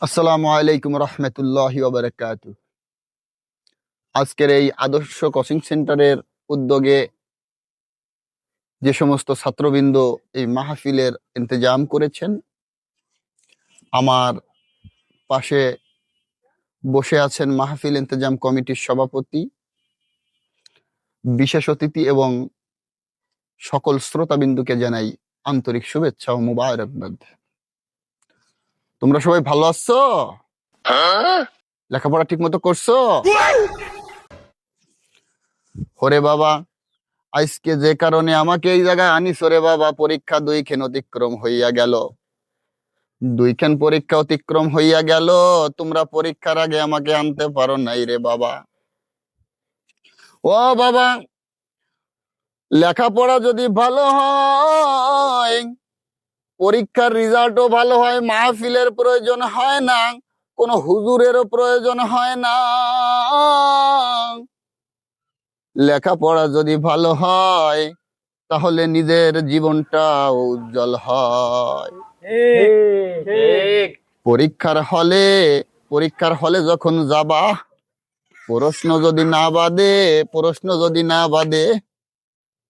আসসালামু আলাইকুম রহমতুল্লাহি ওয়া বারাকাতুহু। আজকের এই আদর্শ কোচিং সেন্টারের উদ্যোগে যে সমস্ত ছাত্রবৃন্দ এই মাহফিলের ইন্তজাম করেছেন, আমার পাশে বসে আছেন মাহফিল ইন্তজাম কমিটির সভাপতি, বিশেষ অতিথি এবং সকল শ্রোতাবিন্দুকে জানাই আন্তরিক শুভেচ্ছা ও মুবারকবাদ। তোমরা সবাই ভালো আছো? লেখাপড়া ঠিক মতো করছো? ওরে বাবা, আজকে যে কারণে আমাকে এই জায়গায় আনিস রে বাবা, পরীক্ষা দুইখান অতিক্রম হইয়া গেল। দুইখান পরীক্ষা অতিক্রম হইয়া গেল, তোমরা পরীক্ষার আগে আমাকে আনতে পারো নাই রে বাবা। ও বাবা, লেখাপড়া যদি ভালো হয়, পরীক্ষার রেজাল্টও ভালো হয়, মাহফিলের প্রয়োজন হয় না, কোনো হুজুরেরও প্রয়োজন হয় না। লেখাপড়া যদি ভালো হয় তাহলে নিজের জীবনটা উজ্জ্বল হয়। পরীক্ষার হলে যখন যাবা, প্রশ্ন যদি না বাদে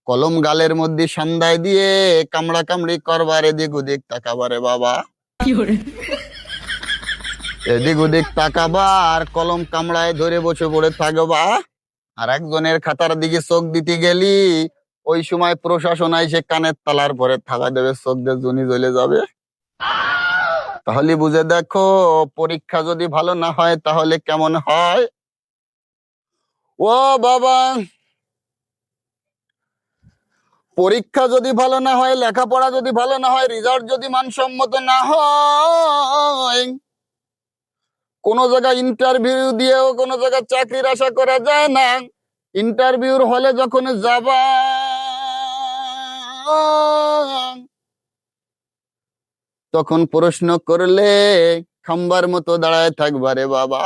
কলম গালের মধ্যে সান্দায় দিয়ে কামড়া কামড়ি করবার, এদিক ওদিক তাকাবারে বাবা, এদিক ওদিক তাকাবা আর কলম কামড়ায় ধরে বসে পড়ে থাকবা। আর একজনের খাতার দিকে চোখ দিতে গেলি ওই সময় প্রশাসন আইসে কানের তালার পরে থাকা দেবে, চোখ দিয়ে জুনি জ্বলে যাবে। তাহলে বুঝে দেখো, পরীক্ষা যদি ভালো না হয় তাহলে কেমন হয়। ও বাবা, পরীক্ষা যদি ভালো না হয়, লেখাপড়া যদি ভালো না হয়, রেজাল্ট যদি মানসম্মত না হয়, কোনো জায়গায় ইন্টারভিউ দিয়েও কোনো জায়গায় চাকরির আশা করা যায় না। ইন্টারভিউর হলে যখন যাবা, তখন প্রশ্ন করলে খাম্বার মতো দাঁড়ায় থাকবা রে বাবা।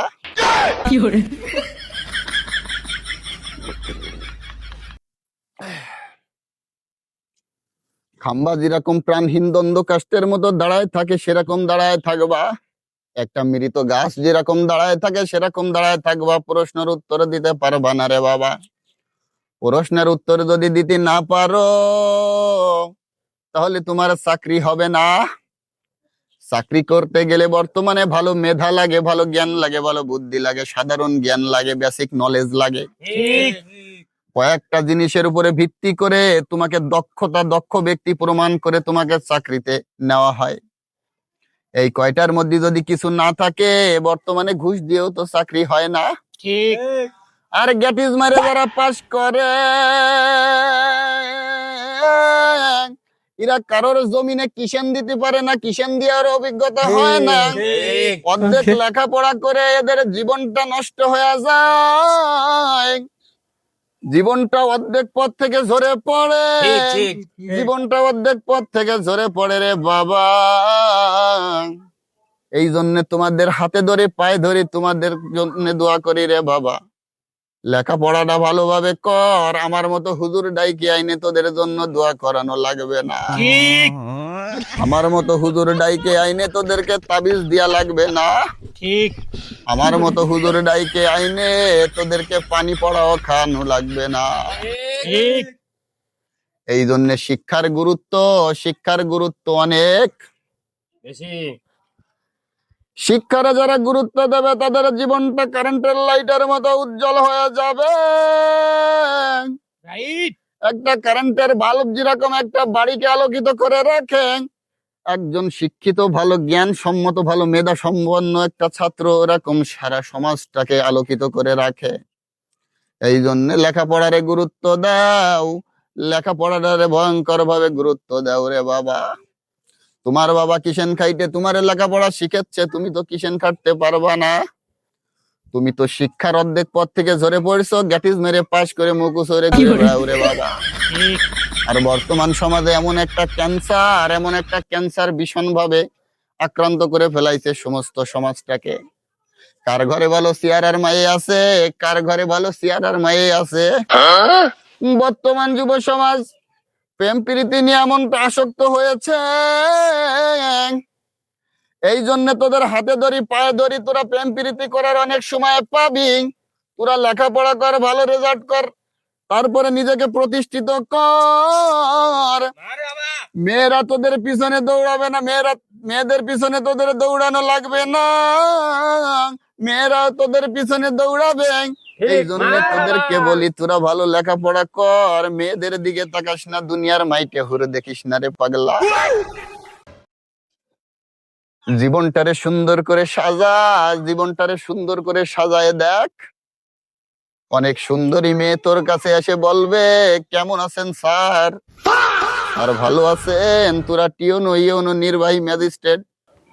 খাম্বা যেরকম প্রাণহীন দ্বন্দ্ব কাষ্টের মতো দাঁড়ায় থাকে সেরকম দাঁড়ায় থাকবা। একটা মৃত গাছ যেরকম দাঁড়ায় থাকে সেরকম দাঁড়ায় থাকবা। প্রশ্নের উত্তর দিতে পারবা না রে বাবা। প্রশ্নের উত্তর যদি দিতে না পারো তাহলে তোমার চাকরি হবে না। চাকরি করতে গেলে বর্তমানে ভালো মেধা লাগে, ভালো জ্ঞান লাগে, ভালো বুদ্ধি লাগে, সাধারণ জ্ঞান লাগে, বেসিক নলেজ লাগে। কয়েকটা জিনিসের উপরে ভিত্তি করে তোমাকে দক্ষ ব্যক্তি প্রমাণ করে তোমাকে চাকরিতে নেওয়া হয়। এই কয়টার মধ্যে যদি কিছু না থাকে, বর্তমানে ঘুষ দিয়েও তো চাকরি হয় না। ঠিক। আর গ্যাটিস মারে যারা পাস করে, এরা কারোর জমিনে কিষেন দিতে পারে না, কিষেন দেওয়ার অভিজ্ঞতা হয় না। অর্ধেক লেখাপড়া করে এদের জীবনটা নষ্ট হয়ে যায়, জীবনটা অর্ধেক পথ থেকে ঝরে পড়ে, জীবনটা অর্ধেক পথ থেকে ঝরে পড়ে রে বাবা। এই জন্য তোমাদের হাতে ধরে পায়ে ধরে তোমাদের জন্য দোয়া করি রে বাবা, লেখাপড়াটা ভালোভাবে কর। আমার মতো হুজুর ডাইকে আইনে তোদের জন্য দোয়া করানো লাগবে না। আমার মতো হুজুর ডাইকে আইনে তোদেরকে তাবিজ দিয়া লাগবে না। ঠিক। আমার মতো হুজুর ডাইকে আইনে তোদেরকে পানি পড়াও খাওয়ানো লাগবে না। ঠিক। এই জন্য শিক্ষার গুরুত্ব অনেক বেশি। শিক্ষারে যারা গুরুত্ব দেবে তাদের জীবনটা কারেন্টের লাইটের মতো উজ্জ্বল হয়ে যাবে। একটা কারেন্টের বাল্ব যেরকম একটা বাড়িকে আলোকিত করে রাখে, একজন শিক্ষিত, ভালো জ্ঞান সম্মত, ভালো মেধা সম্পন্ন একটা ছাত্র এরকম সারা সমাজটাকে আলোকিত করে রাখে। এই জন্য লেখাপড়ারে গুরুত্ব দাও, লেখাপড়াটারে ভয়ঙ্কর ভাবে গুরুত্ব দাও রে বাবা। তোমার বাবা কিষেন খাইতে তোমার লেখাপড়া শিখেছে, তুমি তো কিষেন খাটতে পারবা না। তুমি তো শিক্ষার অর্ধেক পথ থেকে ঝরে পড়ছো, গ্যাটিস মেরে পাশ করে মুখোশ হয়ে ঘুরে বেড়াও রে বাবা। আর বর্তমান সমাজে এমন একটা ক্যান্সার ভীষণ ভাবে আক্রান্ত করে ফেলাইছে সমস্ত সমাজটাকে। কার ঘরে ভালো চেয়ার আর মায়ে আছে, কার ঘরে ভালো চেয়ার আর মায়ে আছে। বর্তমান যুব সমাজ প্রেম প্রীতি নিয়ে এমনটা আসক্ত হয়েছে, এই জন্য তোদের হাতে ধরি পায়ে ধরি, তোরা প্রেম প্রীতি করার অনেক সময় পাবি। তোরা লেখাপড়া কর, ভালো রেজাল্ট কর, তারপরে নিজেকে প্রতিষ্ঠিত কর। মেয়েরা তোদের পিছনে দৌড়াবে না, মেয়েদের পিছনে তোদের দৌড়ানো লাগবে না, মেয়েরা তোদের পিছনে দৌড়াবে। এই জন্য তোদেরকে বলি তোরা ভালো লেখাপড়া কর, মেয়েদের দিকে তাকাস না, দুনিয়ার মাইকে হুরে দেখিস না রে পাগলা। জীবনটারে সুন্দর করে সাজা, জীবনটারে সুন্দর করে সাজায় দেখ। অনেক সুন্দরী মেয়ে তোর কাছে এসে বলবে, কেমন আছেন স্যার? আর ভালো আছেন? তোরা টিওনো ইওনো নির্বাহী ম্যাজিস্ট্রেট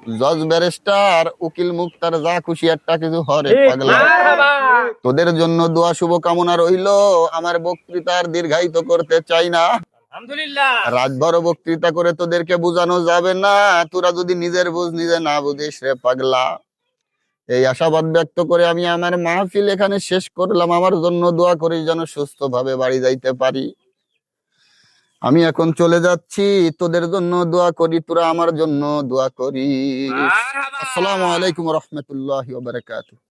জজ ব্যারিস্টার উকিল মুক্তার যা খুশি একটা কিছু হরে পাগলা। তোদের জন্য দোয়া শুভ কামনা রইলো। আমার বক্তৃতার দীর্ঘায়িত করতে চাই না, রাতভর বক্তৃতা করে তোদেরকে বোঝানো যাবে না। তোরা যদি নিজের বুঝ নিজে না বুঝিস রে পাগলা। এই আশাবাদ ব্যক্ত করে আমি আমার মাহফিল এখানে শেষ করলাম। আমার জন্য দোয়া করিস যেন সুস্থভাবে বাড়ি যাইতে পারি। আমি এখন চলে যাচ্ছি, তোদের জন্য দোয়া করি, তোরা আমার জন্য দোয়া করিস। আসসালামু আলাইকুম রহমতুল্লাহি ওয়া বারাকাতুহু।